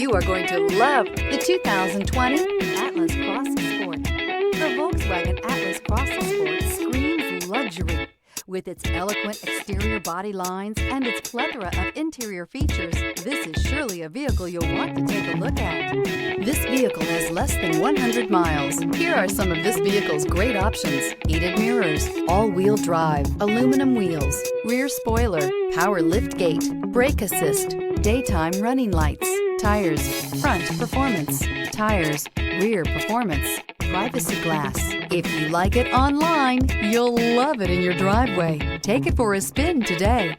You are going to love the 2020 Atlas Cross Sport. The Volkswagen Atlas Cross Sport screams luxury. With its eloquent exterior body lines and its plethora of interior features, this is surely a vehicle you'll want to take a look at. This vehicle has less than 100 miles. Here are some of this vehicle's great options: heated mirrors, all-wheel drive, aluminum wheels, rear spoiler, power liftgate, brake assist, daytime running lights, tires, front performance, tires, rear performance, privacy glass. If you like it online, you'll love it in your driveway. Take it for a spin today.